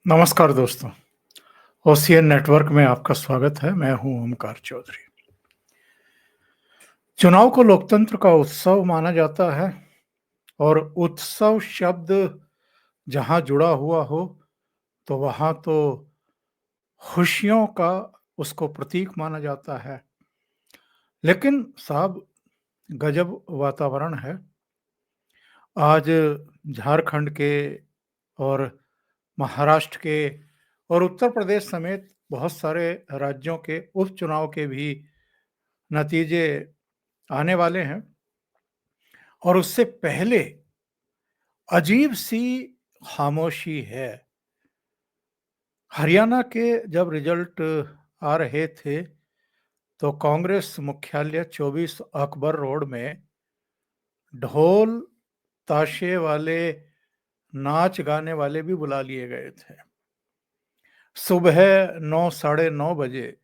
नमस्कार दोस्तों, OCN network में आपका स्वागत है। मैं हूं ओमकार चौधरी। चुनाव को लोकतंत्र का उत्सव माना जाता है और उत्सव शब्द जहां जुड़ा हुआ हो तो वहां तो खुशियों का उसको प्रतीक माना जाता है। लेकिन साहब, गजब वातावरण है। आज झारखंड के और महाराष्ट्र के और उत्तर प्रदेश समेत बहुत सारे राज्यों के उपचुनाव के भी नतीजे आने वाले हैं और उससे पहले अजीब सी खामोशी है। हरियाणा के जब रिजल्ट आ रहे थे तो कांग्रेस मुख्यालय 24 अकबर रोड में ढोल ताशे वाले नाच गाने वाले भी बुला लिए गए थे। सुबह 9 साढ़े 9 बजे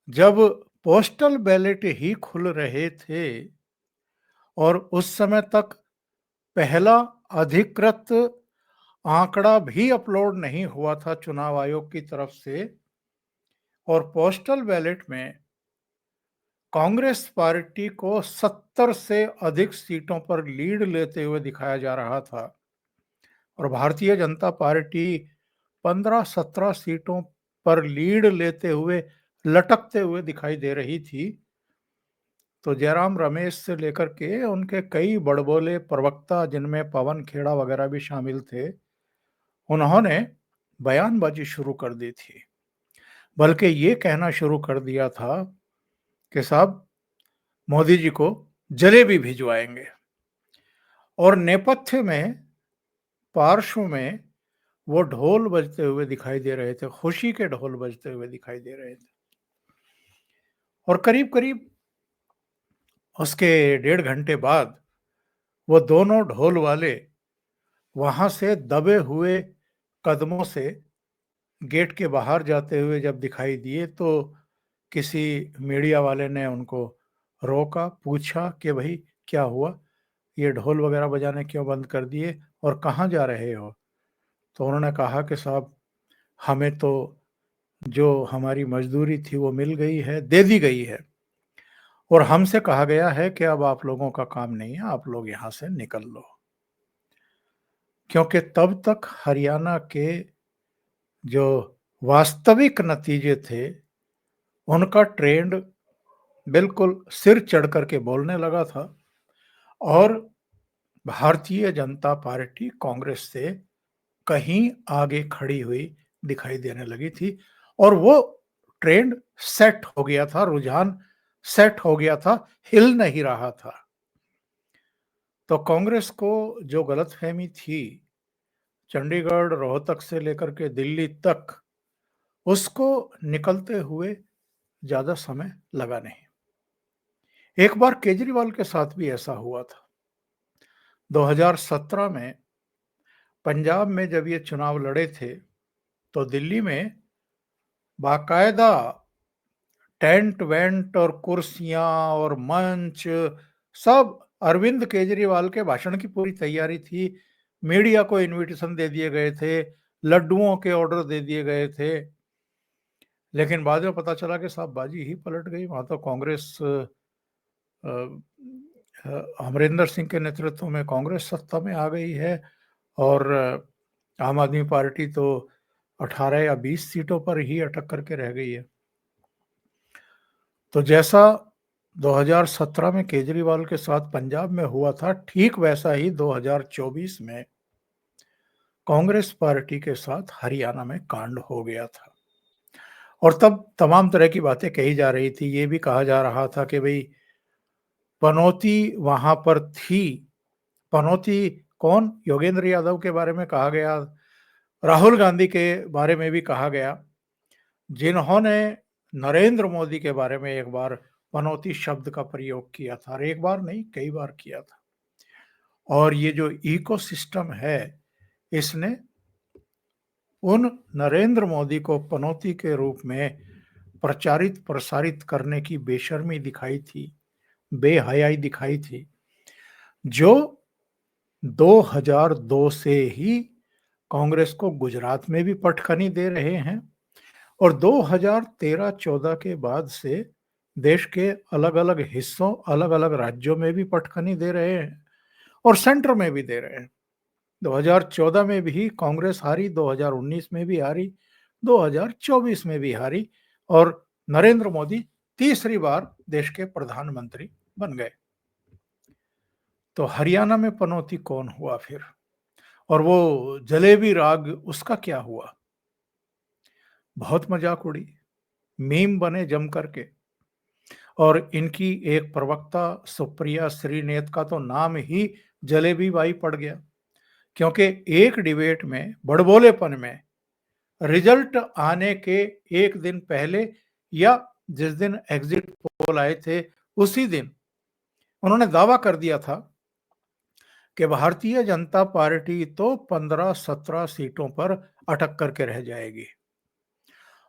जब पोस्टल बैलेट ही खुल रहे थे और उस समय तक पहला अधिकृत आंकड़ा भी अपलोड नहीं हुआ था चुनाव आयोग की तरफ से और पोस्टल बैलेट में कांग्रेस पार्टी को 70 से अधिक सीटों पर लीड लेते हुए दिखाया जा रहा था और भारतीय जनता पार्टी 15-17 सीटों पर लीड लेते हुए लटकते हुए दिखाई दे रही थी। तो जयराम रमेश से लेकर के उनके कई बड़बोले प्रवक्ता, जिनमें पवन खेड़ा वगैरह भी शामिल थे, उन्होंने बयानबाजी शुरू कर दी थी। बल्कि ये कहना शुरू कर दिया था कि साहब, मोदी जी को जलेबी भिजवाएंगे। और नेपथ्य में, पार्श्व में वो ढोल बजते हुए दिखाई दे रहे थे, खुशी के ढोल बजते हुए दिखाई दे रहे थे। और करीब करीब उसके 1.5 घंटे बाद वो दोनों ढोल वाले वहां से दबे हुए कदमों से गेट के बाहर जाते हुए जब दिखाई दिए तो किसी मीडिया वाले ने उनको रोका, पूछा कि भाई क्या हुआ, ये ढोल वगैरह बजाने क्यों बंद कर दिए और कहाँ जा रहे हो? तो उन्होंने कहा कि साहब, हमें तो जो हमारी मजदूरी थी वो मिल गई है, दे दी गई है और हमसे कहा गया है कि अब आप लोगों का काम नहीं है, आप लोग यहाँ से निकल लो। क्योंकि तब तक हरियाणा के जो वास्तविक नतीजे थे उनका ट्रेंड बिल्कुल सिर चढ़ करके बोलने लगा था और भारतीय जनता पार्टी कांग्रेस से कहीं आगे खड़ी हुई दिखाई देने लगी थी और वो ट्रेंड सेट हो गया था, रुझान सेट हो गया था, हिल नहीं रहा था। तो कांग्रेस को जो गलतफहमी थी चंडीगढ़, रोहतक से लेकर के दिल्ली तक, उसको निकलते हुए ज्यादा समय लगा नहीं। एक बार केजरीवाल के साथ भी ऐसा हुआ था। 2017 में पंजाब में जब ये चुनाव लड़े थे तो दिल्ली में बाकायदा टेंट वेंट और कुर्सियां और मंच सब अरविंद केजरीवाल के भाषण की पूरी तैयारी थी। मीडिया को इनविटेशन दे दिए गए थे, लड्डुओं के ऑर्डर दे दिए गए थे। लेकिन बाद में पता चला कि साहब, बाजी ही पलट गई। वहां तो कांग्रेस, अमरिंदर सिंह के नेतृत्व में कांग्रेस सत्ता में आ गई है और आम आदमी पार्टी तो 18 या 20 सीटों पर ही अटक करके रह गई है। तो जैसा 2017 में केजरीवाल के साथ पंजाब में हुआ था, ठीक वैसा ही 2024 में कांग्रेस पार्टी के साथ हरियाणा में कांड हो गया था। और तब तमाम तरह की बातें कही जा रही थी। ये भी कहा जा रहा था कि भाई, पनौती वहां पर थी। पनौती कौन? योगेंद्र यादव के बारे में कहा गया, राहुल गांधी के बारे में भी कहा गया, जिन्होंने नरेंद्र मोदी के बारे में एक बार पनौती शब्द का प्रयोग किया था और एक बार नहीं, कई बार किया था। और ये जो इकोसिस्टम है, इसने उन नरेंद्र मोदी को पनौती के रूप में प्रचारित प्रसारित करने की बेशर्मी दिखाई थी, बेहयाई दिखाई थी, जो 2002 से ही कांग्रेस को गुजरात में भी पटखनी दे रहे हैं और 2013-14 के बाद से देश के अलग-अलग हिस्सों, अलग-अलग राज्यों में भी पटखनी दे रहे हैं और सेंटर में भी दे रहे हैं। 2014 में भी कांग्रेस हारी, 2019 में भी हारी, 2024 में भी हारी और नरेंद्र मोदी तीसरी बार देश के प्रधानमंत्री बन गए। तो हरियाणा में पनौती कौन हुआ फिर? और वो जलेबी राग उसका क्या हुआ? बहुत मजाक उड़ी, मीम बने जम करके और इनकी एक प्रवक्ता सुप्रिया श्रीनेत का तो नाम ही जलेबी बाई पड़ गया क्योंकि एक डिबेट में बड़बोलेपन में रिजल्ट आने के एक दिन पहले या जिस दिन एग्जिट पोल आए थे उसी दिन उन्होंने दावा कर दिया था कि भारतीय जनता पार्टी तो 15-17 सीटों पर अटक करके रह जाएगी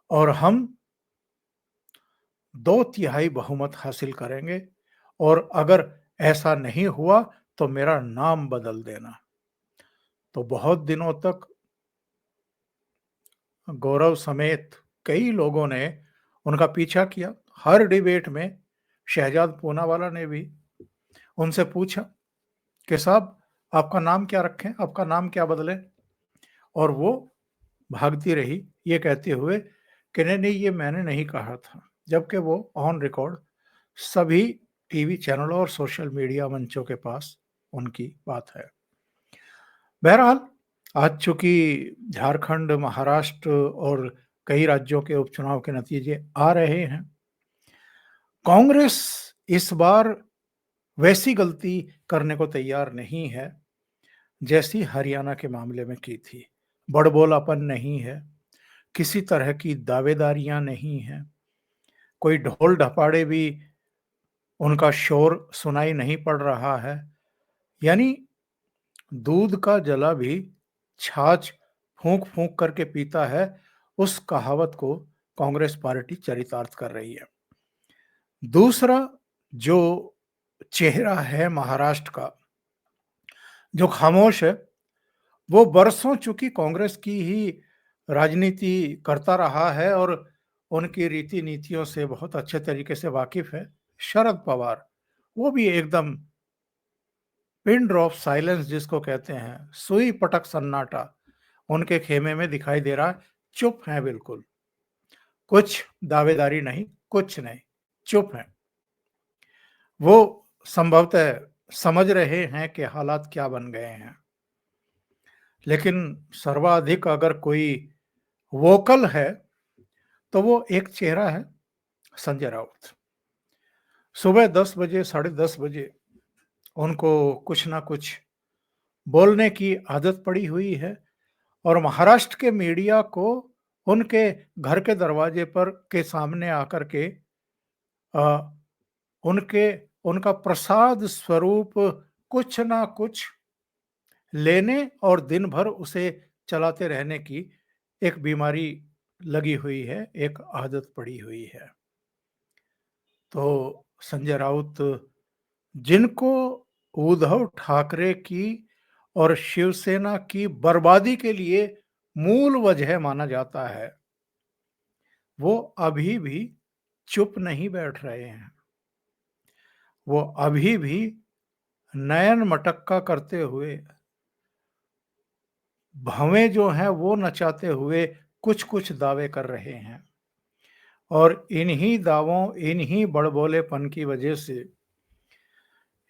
और हम 2/3 बहुमत हासिल करेंगे और अगर ऐसा नहीं हुआ तो मेरा नाम बदल देना। तो बहुत दिनों तक गौरव समेत कई लोगों ने उनका पीछा किया। हर डिबेट में शहजाद पूनावाला ने भी उनसे पूछा कि साहब आपका नाम क्या रखें, आपका नाम क्या बदलें? और वो भागती रही ये कहते हुए कि नहीं नहीं ये मैंने नहीं कहा था, जबकि वो ऑन रिकॉर्ड सभी टीवी चैनलों और सोशल मीडिया मंचों के पास उनकी बात है। बहरहाल आज चूंकि झारखंड, महाराष्ट्र और कई राज्यों के उपचुनाव के नतीजे आ रहे हैं, कांग्रेस इस बार वैसी गलती करने को तैयार नहीं है जैसी हरियाणा के मामले में की थी। बड़बोलापन नहीं है, किसी तरह की दावेदारियां नहीं है, कोई ढोल ढपाड़े भी उनका शोर सुनाई नहीं पड़ रहा है। यानी दूध का जला भी छाछ फूंक फूंक करके पीता है, उस कहावत को कांग्रेस पार्टी चरितार्थ कर रही है। दूसरा जो चेहरा है महाराष्ट्र का, जो खामोश है, वो बरसों चूंकि कांग्रेस की ही राजनीति करता रहा है और उनकी रीति नीतियों से बहुत अच्छे तरीके से वाकिफ है। शरद पवार, वो भी एकदम पिन ड्रॉप साइलेंस जिसको कहते हैं, सुई पटक सन्नाटा उनके खेमे में दिखाई दे रहा है। चुप हैं बिल्कुल, कुछ दावेदारी नहीं, कुछ नहीं, चुप हैं। वो संभवतः समझ रहे हैं कि हालात क्या बन गए हैं। लेकिन सर्वाधिक अगर कोई वोकल है तो वो एक चेहरा है, संजय राउत। सुबह 10 बजे, साढ़े 10 बजे उनको कुछ ना कुछ बोलने की आदत पड़ी हुई है और महाराष्ट्र के मीडिया को उनके घर के दरवाजे पर के सामने आकर के अ, उनके उनका प्रसाद स्वरूप कुछ ना कुछ लेने और दिन भर उसे चलाते रहने की एक बीमारी लगी हुई है, एक आदत पड़ी हुई है। तो संजय राउत, जिनको उद्धव ठाकरे की और शिवसेना की बर्बादी के लिए मूल वजह माना जाता है, वो अभी भी चुप नहीं बैठ रहे हैं। वो अभी भी नयन मटक्का करते हुए, भवें जो हैं वो नचाते हुए कुछ कुछ दावे कर रहे हैं और इन्हीं दावों, इन्हीं बड़बोलेपन की वजह से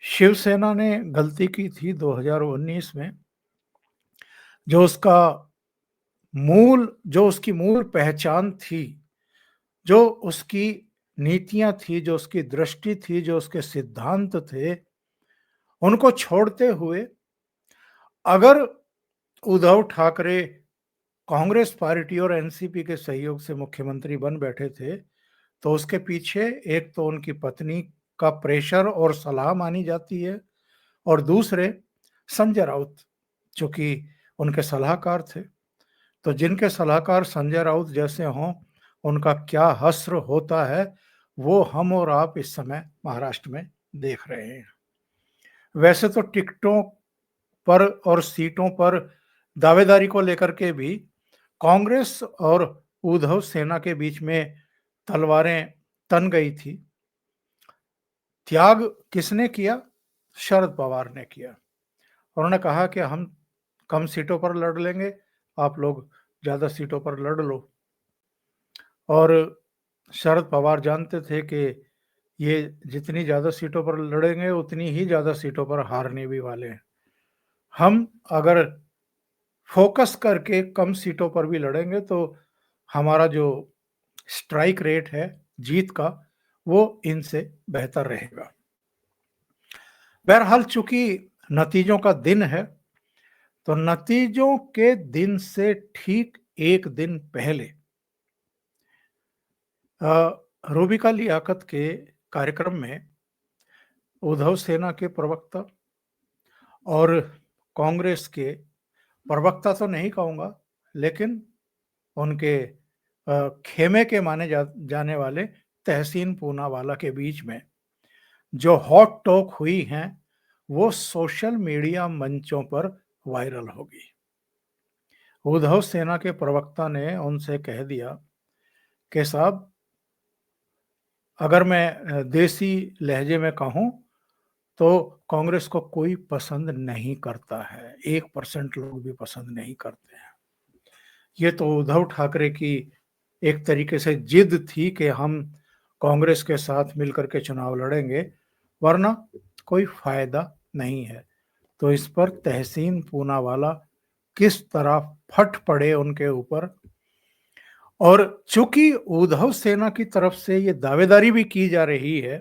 शिवसेना ने गलती की थी 2019 में। जो उसका जो उसकी मूल पहचान थी, जो उसकी नीतियां थी, जो उसकी दृष्टि थी, जो उसके सिद्धांत थे, उनको छोड़ते हुए अगर उद्धव ठाकरे कांग्रेस पार्टी और एनसीपी के सहयोग से मुख्यमंत्री बन बैठे थे, तो उसके पीछे एक तो उनकी पत्नी का प्रेशर और सलाह मानी जाती है और दूसरे संजय राउत, जो कि उनके सलाहकार थे। तो जिनके सलाहकार संजय राउत जैसे हों, उनका क्या हश्र होता है, वो हम और आप इस समय महाराष्ट्र में देख रहे हैं। वैसे तो टिकटों पर और सीटों पर दावेदारी को लेकर के भी कांग्रेस और उद्धव सेना के बीच में तलवारें तन गई थी। त्याग किसने किया? शरद पवार ने किया। उन्होंने कहा कि हम कम सीटों पर लड़ लेंगे, आप लोग ज़्यादा सीटों पर लड़ लो। और शरद पवार जानते थे कि ये जितनी ज़्यादा सीटों पर लड़ेंगे उतनी ही ज़्यादा सीटों पर हारने भी वाले हैं। हम अगर फोकस करके कम सीटों पर भी लड़ेंगे तो हमारा जो स्ट्राइक रेट है जीत का, वो इनसे बेहतर रहेगा। बहरहाल चूंकि नतीजों का दिन है, तो नतीजों के दिन से ठीक एक दिन पहले रूबिका लियाकत के कार्यक्रम में उद्धव सेना के प्रवक्ता और कांग्रेस के प्रवक्ता तो नहीं कहूँगा, लेकिन उनके खेमे के माने जाने वाले तहसीन पूनावाला के बीच में जो हॉट टॉक हुई हैं, वो सोशल मीडिया मंचों पर वायरल होगी। उद्धव सेना के प्रवक्ता ने उनसे कह दिया कि साहब, अगर मैं देसी लहजे में कहूँ तो कांग्रेस को कोई पसंद नहीं करता है, 1% लोग भी पसंद नहीं करते हैं। ये तो उद्धव ठाकरे की एक तरीके से जिद थी कि हम कांग्रेस के साथ मिलकर के चुनाव लड़ेंगे, वरना कोई फायदा नहीं है। तो इस पर तहसीन पूनावाला किस तरह फट पड़े उनके ऊपर। और चूंकि उद्धव सेना की तरफ से ये दावेदारी भी की जा रही है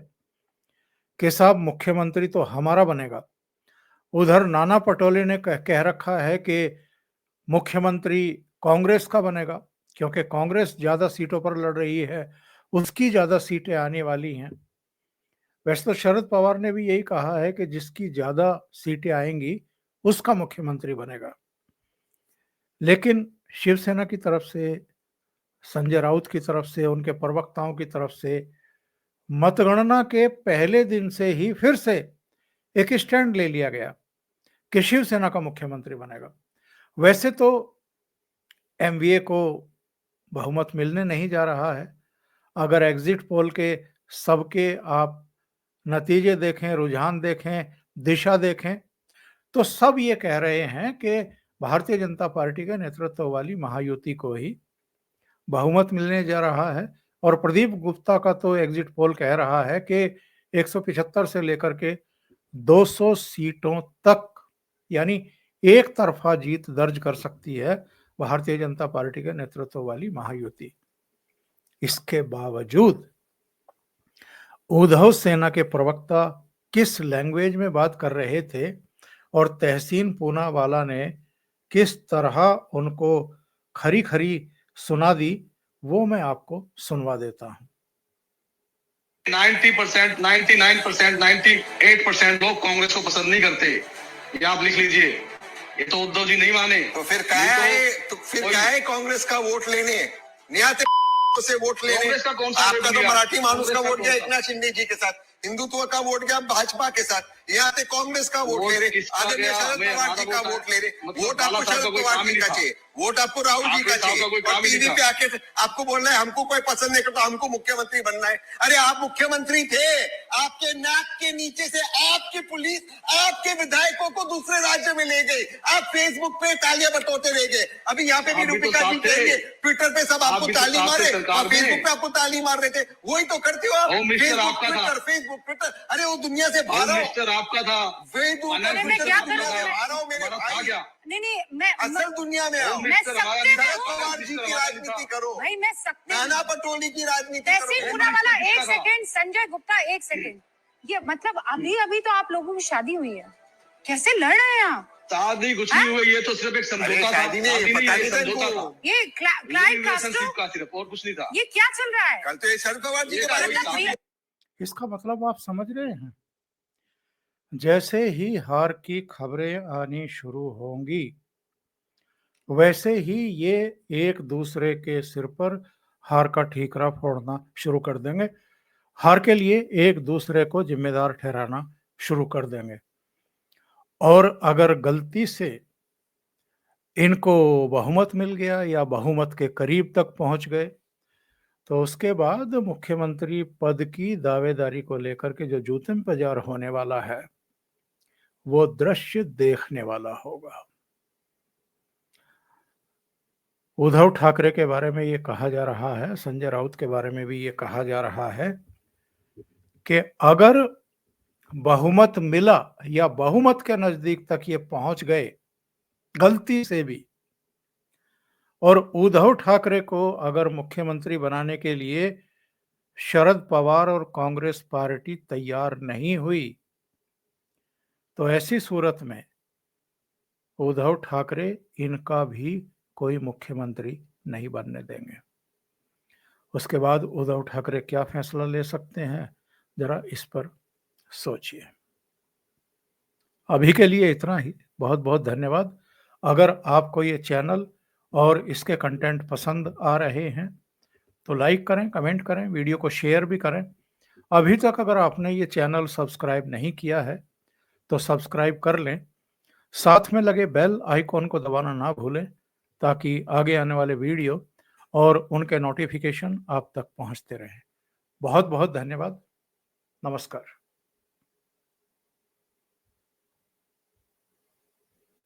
कि साहब मुख्यमंत्री तो हमारा बनेगा, उधर नाना पटोले ने कह रखा है कि मुख्यमंत्री कांग्रेस का बनेगा, क्योंकि कांग्रेस ज्यादा सीटों पर लड़ रही है, उसकी ज्यादा सीटें आने वाली हैं। वैसे तो शरद पवार ने भी यही कहा है कि जिसकी ज्यादा सीटें आएंगी उसका मुख्यमंत्री बनेगा। लेकिन शिवसेना की तरफ से, संजय राउत की तरफ से, उनके प्रवक्ताओं की तरफ से मतगणना के पहले दिन से ही फिर से एक स्टैंड ले लिया गया कि शिवसेना का मुख्यमंत्री बनेगा। वैसे तो एमवीए को बहुमत मिलने नहीं जा रहा है। अगर एग्जिट पोल के सबके आप नतीजे देखें, रुझान देखें, दिशा देखें, तो सब ये कह रहे हैं कि भारतीय जनता पार्टी के नेतृत्व वाली महायुति को ही बहुमत मिलने जा रहा है। और प्रदीप गुप्ता का तो एग्जिट पोल कह रहा है कि 175 से लेकर के 200 सीटों तक, यानी एक तरफा जीत दर्ज कर सकती है भारतीय जनता पार्टी के नेतृत्व वाली महायुति। इसके बावजूद उद्धव सेना के प्रवक्ता किस लैंग्वेज में बात कर रहे थे और तहसीन पूनावाला ने किस तरह उनको खरी खरी सुना दी, वो मैं आपको सुनवा देता हूं। 90%, 99%, 98% लोग कांग्रेस को पसंद नहीं करते। ये आप लिख लीजिए। ये तो उद्धव जी नहीं माने। तो फिर क्या है कांग्रेस का वोट लेने? नियाते से वोट लेने। कांग्रेस का कौन सा? आपका तो मराठी मानुस का वोट गया एकनाथ शिंदे जी के साथ, हिंदुत्व का वोट गया भाजपा के साथ, यहाँ पे कांग्रेस का वोट ले रहे, आदरणीय शरद पवार जी का वोट ले रहे। वोट आपको शरद पवार जी का चाहिए, वोट आपको राहुल जी का चाहिए, और टीवी पे आके आपको बोलना है हमको कोई पसंद नहीं करता, हमको मुख्यमंत्री बनना है। अरे आप मुख्यमंत्री थे, आपके नाक के नीचे से आपकी पुलिस आपके विधायकों को दूसरे राज्य में ले गई, आप फेसबुक पे तालियां बटोरते रह गए। अभी यहाँ पे भी रूपिका जी कहेंगे ट्विटर पे सब आपको ताली मारे और फेसबुक पे आपको ताली मार रहे थे, वही तो करते हो आप। फेसबुक ट्विटर, अरे वो दुनिया से बाहर आपका था, नहीं मैं असल दुनिया में आओ, शरद पवार जी की राजनीति करो भाई, मैं सकते नाना पटोले की राजनीति तहसीन पूनावाला। एक सेकंड संजय गुप्ता, एक सेकंड। ये मतलब अभी तो आप लोगों की शादी हुई है, कैसे लड़ रहे हैं आप? शादी कुछ नहीं हुई, ये तो सिर्फ एक समझौता था। ये क्लाइंट का सिर्फ, और कुछ नहीं था। ये क्या चल रहा है? कल तो ये शरद पवार जी के बारे में। इसका मतलब आप समझ रहे हैं, जैसे ही हार की खबरें आनी शुरू होंगी वैसे ही ये एक दूसरे के सिर पर हार का ठीकरा फोड़ना शुरू कर देंगे, हार के लिए एक दूसरे को जिम्मेदार ठहराना शुरू कर देंगे। और अगर गलती से इनको बहुमत मिल गया या बहुमत के करीब तक पहुंच गए, तो उसके बाद मुख्यमंत्री पद की दावेदारी को लेकर के जो जूतम बाजार होने वाला है वो दृश्य देखने वाला होगा। उद्धव ठाकरे के बारे में ये कहा जा रहा है, संजय राउत के बारे में भी ये कहा जा रहा है कि अगर बहुमत मिला या बहुमत के नजदीक तक ये पहुंच गए गलती से भी, और उद्धव ठाकरे को अगर मुख्यमंत्री बनाने के लिए शरद पवार और कांग्रेस पार्टी तैयार नहीं हुई, तो ऐसी सूरत में उद्धव ठाकरे इनका भी कोई मुख्यमंत्री नहीं बनने देंगे। उसके बाद उद्धव ठाकरे क्या फैसला ले सकते हैं, जरा इस पर सोचिए। अभी के लिए इतना ही। बहुत बहुत धन्यवाद। अगर आपको ये चैनल और इसके कंटेंट पसंद आ रहे हैं तो लाइक करें, कमेंट करें, वीडियो को शेयर भी करें। अभी तक अगर आपने ये चैनल सब्सक्राइब नहीं किया है तो सब्सक्राइब कर लें, साथ में लगे बेल आइकॉन को दबाना ना भूलें ताकि आगे आने वाले वीडियो और उनके नोटिफिकेशन आप तक पहुंचते रहें। बहुत बहुत धन्यवाद। नमस्कार।